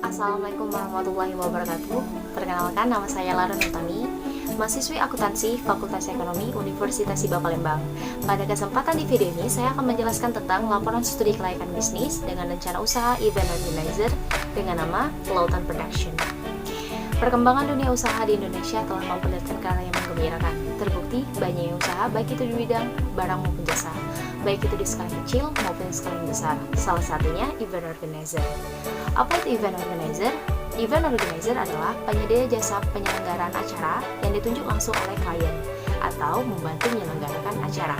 Assalamualaikum warahmatullahi wabarakatuh. Perkenalkan, nama saya Lara Nutami, mahasiswi akuntansi Fakultas Ekonomi Universitas Siba Palembang. Pada kesempatan di video ini, saya akan menjelaskan tentang laporan studi kelayakan bisnis dengan rencana usaha event organizer dengan nama Lautan Production. Perkembangan dunia usaha di Indonesia telah memperlihatkan ke arah yang menggembirakan. Terbukti banyaknya usaha, baik itu di bidang barang maupun jasa, baik itu di skala kecil maupun di skala yang besar. Salah satunya event organizer. Apa itu event organizer? Event organizer adalah penyedia jasa penyelenggaraan acara yang ditunjuk langsung oleh klien atau membantu menyelenggarakan acara.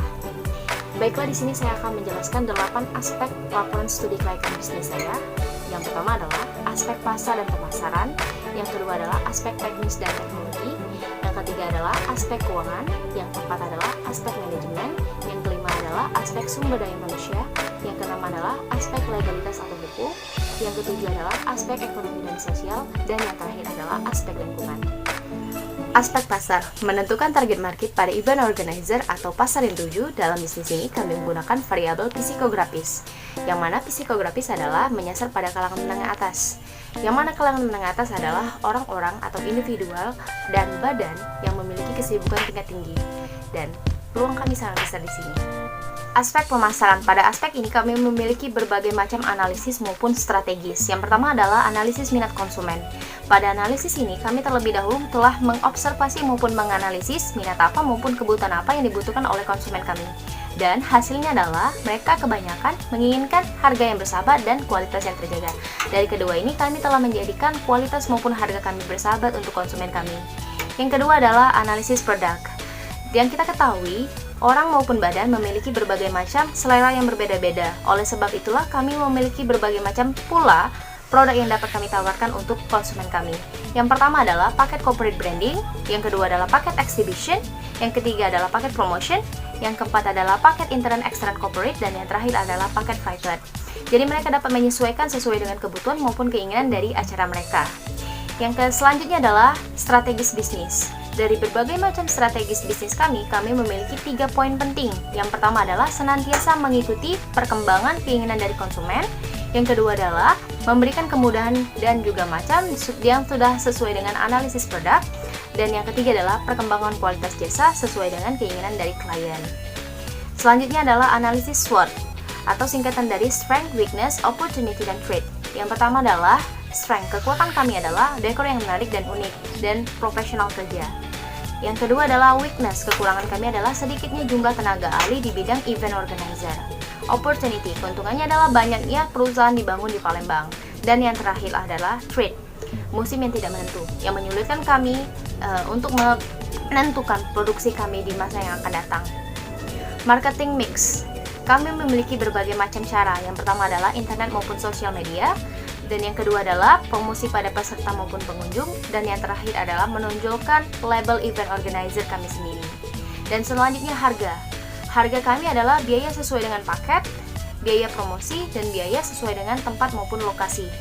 Baiklah, di sini saya akan menjelaskan 8 aspek laporan studi kelayakan bisnis saya. Yang pertama adalah aspek pasar dan pemasaran, yang kedua adalah aspek teknis dan teknologi, yang ketiga adalah aspek keuangan, yang keempat adalah aspek manajemen, yang kelima adalah aspek sumber daya manusia, yang keenam adalah aspek legalitas atau hukum, yang ketujuh adalah aspek ekonomi dan sosial, dan yang terakhir adalah aspek lingkungan. Aspek pasar, menentukan target market pada event organizer atau pasar yang dituju. Dalam bisnis ini kami menggunakan variabel psikografis, yang mana psikografis adalah menyasar pada kalangan menengah atas, yang mana kalangan menengah atas adalah orang-orang atau individual dan badan yang memiliki kesibukan tingkat tinggi, dan peluang kami sangat besar di sini. Aspek pemasaran, pada aspek ini kami memiliki berbagai macam analisis maupun strategis. Yang pertama adalah analisis minat konsumen. Pada analisis ini kami terlebih dahulu telah mengobservasi maupun menganalisis minat apa maupun kebutuhan apa yang dibutuhkan oleh konsumen kami. Dan hasilnya adalah mereka kebanyakan menginginkan harga yang bersahabat dan kualitas yang terjaga. Dari kedua ini kami telah menjadikan kualitas maupun harga kami bersahabat untuk konsumen kami. Yang kedua adalah analisis produk. Yang kita ketahui, orang maupun badan memiliki berbagai macam selera yang berbeda-beda. Oleh sebab itulah kami memiliki berbagai macam pula produk yang dapat kami tawarkan untuk konsumen kami. Yang pertama adalah paket corporate branding, yang kedua adalah paket exhibition, yang ketiga adalah paket promotion, yang keempat adalah paket intern extern corporate, dan yang terakhir adalah paket private. Jadi mereka dapat menyesuaikan sesuai dengan kebutuhan maupun keinginan dari acara mereka. Yang selanjutnya adalah strategis bisnis. Dari berbagai macam strategis bisnis kami memiliki 3 poin penting. Yang pertama adalah senantiasa mengikuti perkembangan keinginan dari konsumen. Yang kedua adalah memberikan kemudahan dan juga macam yang sudah sesuai dengan analisis produk. Dan yang ketiga adalah perkembangan kualitas jasa sesuai dengan keinginan dari klien. Selanjutnya adalah analisis SWOT atau singkatan dari Strength, Weakness, Opportunity, dan Threat. Yang pertama adalah Strength, kekuatan kami adalah dekor yang menarik dan unik dan profesional kerja. Yang kedua adalah weakness, kekurangan kami adalah sedikitnya jumlah tenaga ahli di bidang event organizer. Opportunity, keuntungannya adalah banyaknya perusahaan dibangun di Palembang. Dan yang terakhir adalah threat, musim yang tidak menentu, yang menyulitkan kami untuk menentukan produksi kami di masa yang akan datang. Marketing mix, kami memiliki berbagai macam cara. Yang pertama adalah internet maupun sosial media. Dan yang kedua adalah promosi pada peserta maupun pengunjung. Dan yang terakhir adalah menonjolkan label event organizer kami sendiri. Dan selanjutnya harga. Harga kami adalah biaya sesuai dengan paket, biaya promosi, dan biaya sesuai dengan tempat maupun lokasi.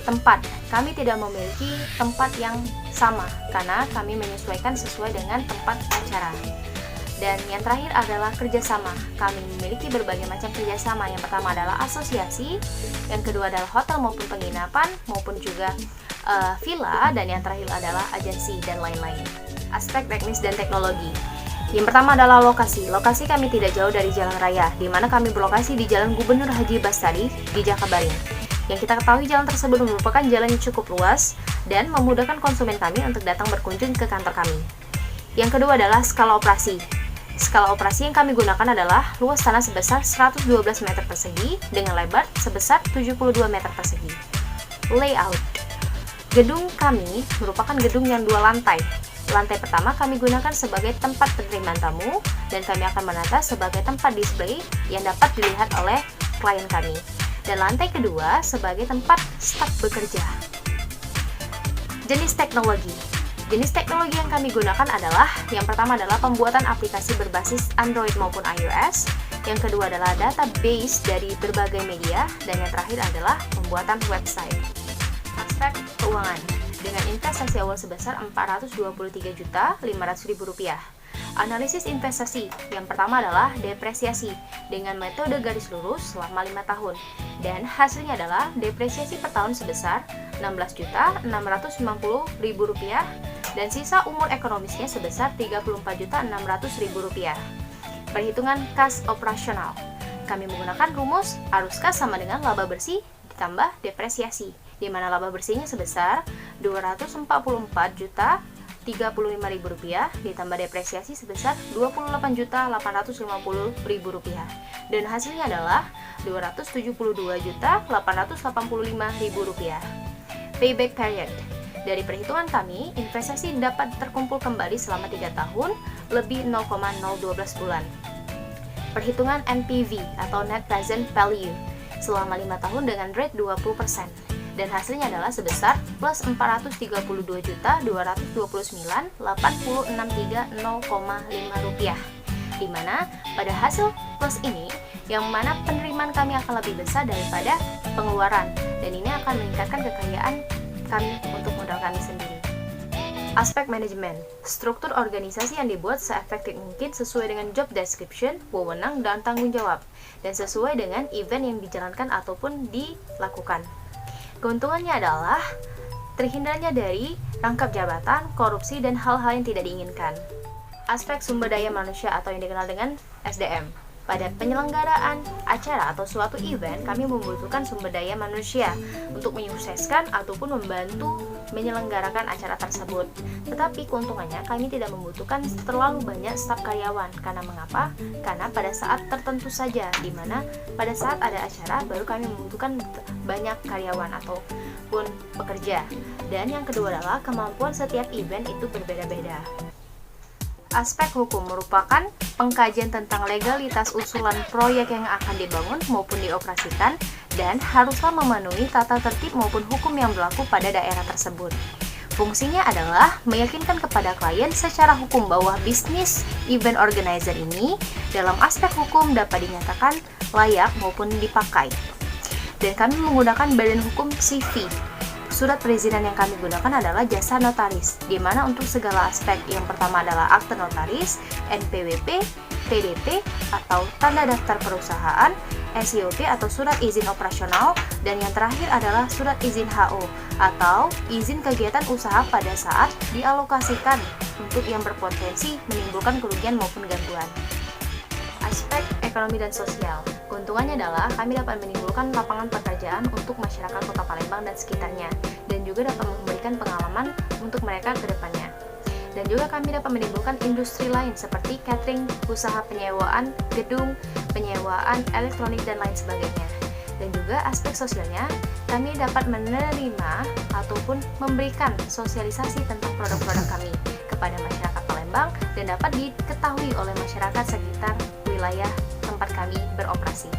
Tempat, kami tidak memiliki tempat yang sama karena kami menyesuaikan sesuai dengan tempat acara. Dan yang terakhir adalah kerjasama. Kami memiliki berbagai macam kerjasama. Yang pertama adalah asosiasi, yang kedua adalah hotel maupun penginapan, maupun juga villa, dan yang terakhir adalah agensi dan lain-lain. Aspek teknis dan teknologi. Yang pertama adalah lokasi. Lokasi kami tidak jauh dari jalan raya, di mana kami berlokasi di Jalan Gubernur Haji Bastari di Jakabaring. Yang kita ketahui jalan tersebut merupakan jalan yang cukup luas dan memudahkan konsumen kami untuk datang berkunjung ke kantor kami. Yang kedua adalah skala operasi. Skala operasi yang kami gunakan adalah luas tanah sebesar 112 meter persegi dengan lebar sebesar 72 meter persegi. Layout. Gedung kami merupakan gedung yang 2 lantai. Lantai pertama kami gunakan sebagai tempat penerimaan tamu dan kami akan menata sebagai tempat display yang dapat dilihat oleh klien kami. Dan lantai kedua sebagai tempat staf bekerja. Jenis teknologi. Jenis teknologi yang kami gunakan adalah, yang pertama adalah pembuatan aplikasi berbasis Android maupun iOS, yang kedua adalah database dari berbagai media, dan yang terakhir adalah pembuatan website. Aspek keuangan, dengan investasi awal sebesar Rp423.500.000. Analisis investasi yang pertama adalah depresiasi dengan metode garis lurus selama 5 tahun, dan hasilnya adalah depresiasi per tahun sebesar Rp16.690.000 dan sisa umur ekonomisnya sebesar Rp34.600.000. Perhitungan kas operasional, kami menggunakan rumus arus kas sama dengan laba bersih ditambah depresiasi, di mana laba bersihnya sebesar Rp244.035.000 ditambah depresiasi sebesar Rp28.850.000 dan hasilnya adalah Rp272.885.000. Payback period. Dari perhitungan kami, investasi dapat terkumpul kembali selama 3 tahun lebih 0,012 bulan. Perhitungan NPV atau Net Present Value selama 5 tahun dengan rate 20%. Dan hasilnya adalah sebesar plus Rp432.229.863.0,5, di mana pada hasil plus ini yang mana penerimaan kami akan lebih besar daripada pengeluaran, dan ini akan meningkatkan kekayaan kami untuk modal kami sendiri. Aspek manajemen, struktur organisasi yang dibuat seefektif mungkin sesuai dengan job description, wewenang, dan tanggung jawab, dan sesuai dengan event yang dijalankan ataupun dilakukan. Keuntungannya adalah terhindarnya dari rangkap jabatan, korupsi, dan hal-hal yang tidak diinginkan. Aspek sumber daya manusia atau yang dikenal dengan SDM. Pada penyelenggaraan acara atau suatu event, kami membutuhkan sumber daya manusia untuk menyukseskan ataupun membantu menyelenggarakan acara tersebut. Tetapi keuntungannya kami tidak membutuhkan terlalu banyak staf karyawan. Karena mengapa? Karena pada saat tertentu saja, di mana pada saat ada acara baru kami membutuhkan banyak karyawan ataupun pekerja. Dan yang kedua adalah kemampuan setiap event itu berbeda-beda. Aspek hukum merupakan pengkajian tentang legalitas usulan proyek yang akan dibangun maupun dioperasikan dan haruslah memenuhi tata tertib maupun hukum yang berlaku pada daerah tersebut. Fungsinya adalah meyakinkan kepada klien secara hukum bahwa bisnis event organizer ini dalam aspek hukum dapat dinyatakan layak maupun dipakai. Dan kami menggunakan badan hukum CV. Surat perizinan yang kami gunakan adalah jasa notaris, di mana untuk segala aspek yang pertama adalah akte notaris, NPWP, TDP atau tanda daftar perusahaan, SIOP atau surat izin operasional, dan yang terakhir adalah surat izin HO atau izin kegiatan usaha pada saat dialokasikan untuk yang berpotensi menimbulkan kerugian maupun gangguan. Aspek ekonomi dan sosial. Keuntungannya adalah kami dapat menimbulkan lapangan pekerjaan untuk masyarakat Kota Palembang dan sekitarnya, dan juga dapat memberikan pengalaman untuk mereka ke depannya. Dan juga kami dapat menimbulkan industri lain seperti catering, usaha penyewaan gedung, penyewaan elektronik, dan lain sebagainya. Dan juga aspek sosialnya, kami dapat menerima ataupun memberikan sosialisasi tentang produk-produk kami kepada masyarakat Palembang dan dapat diketahui oleh masyarakat sekitar wilayah tempat kami beroperasi.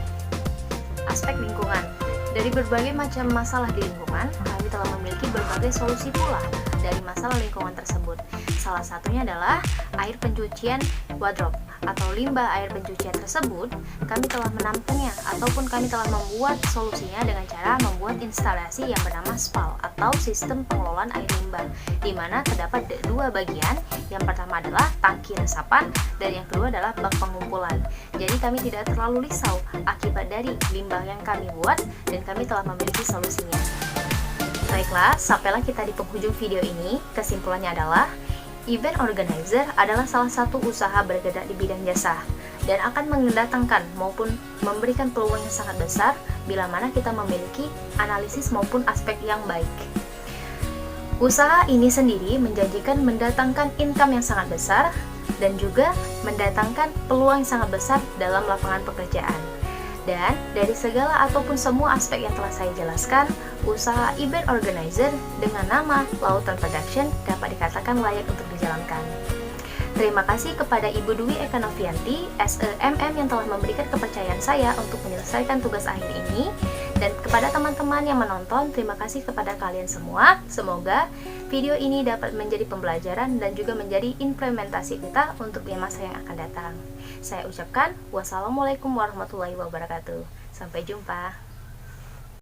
Aspek lingkungan. Dari berbagai macam masalah di lingkungan, kami telah memiliki berbagai solusi pula dari masalah lingkungan tersebut. Salah satunya adalah air pencucian wardrobe atau limbah air pencucian tersebut, kami telah menampungnya ataupun kami telah membuat solusinya dengan cara membuat instalasi yang bernama SPAL atau sistem pengelolaan air limbah, di mana terdapat dua bagian. Yang pertama adalah tangki resapan dan yang kedua adalah bak pengumpulan. Jadi kami tidak terlalu risau akibat dari limbah yang kami buat dan kami telah memiliki solusinya. Baiklah, sampailah kita di penghujung video ini. Kesimpulannya adalah event organizer adalah salah satu usaha bergerak di bidang jasa dan akan mendatangkan maupun memberikan peluang yang sangat besar bila mana kita memiliki analisis maupun aspek yang baik. Usaha ini sendiri menjanjikan mendatangkan income yang sangat besar dan juga mendatangkan peluang yang sangat besar dalam lapangan pekerjaan. Dan dari segala ataupun semua aspek yang telah saya jelaskan, usaha event organizer dengan nama Lautan Production dapat dikatakan layak untuk dijalankan. Terima kasih kepada Ibu Dwi Eka Novianti, SEMM yang telah memberikan kepercayaan saya untuk menyelesaikan tugas akhir ini. Dan kepada teman-teman yang menonton, terima kasih kepada kalian semua. Semoga video ini dapat menjadi pembelajaran dan juga menjadi implementasi kita untuk di masa yang akan datang. Saya ucapkan wassalamualaikum warahmatullahi wabarakatuh. Sampai jumpa.